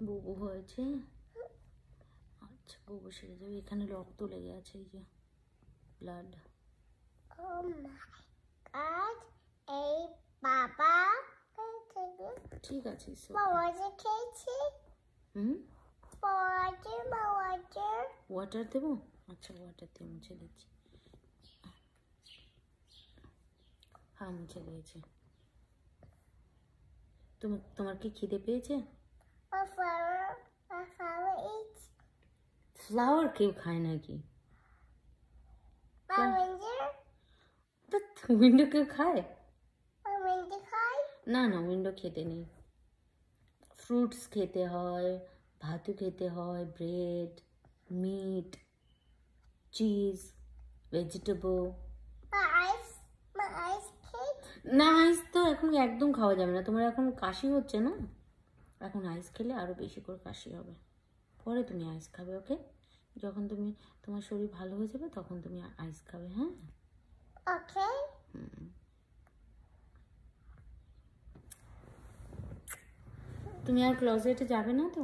বুবু হয়েছে। আচ্ছা বুবু সেরে যাবে। এখানে রক্ত লেগে আছে, এই যে ব্লাড। এই বাবা ঠিক আছে। ওয়াটার দেবো? আচ্ছা ওয়াটার দিয়ে মুছে দিচ্ছি। হ্যাঁ মুছে দিয়েছে। তোমার কি খিদে পেয়েছে? ফ্লাওয়ার কেউ খায় নাকি? উইন্ডো কেউ খায়? না না, উইন্ডো খেতে নেই। ফ্রুটস খেতে হয়, ভাতও খেতে হয়, ব্রেড, মিট, চিজ, ভেজিটেবল। না আইস তো এখন একদম খাওয়া যাবে না, তোমার এখন কাশি হচ্ছে না, এখন আইস খেলে আরো বেশি করে কাশি হবে। পরে তুমি আইস খাবে, ওকে? যখন তোমার শরীর ভালো হয়ে যাবে তখন তুমি আইস খাবে, হ্যাঁ? ওকে। তুমি আর ক্লোজেটে যাবে না তো?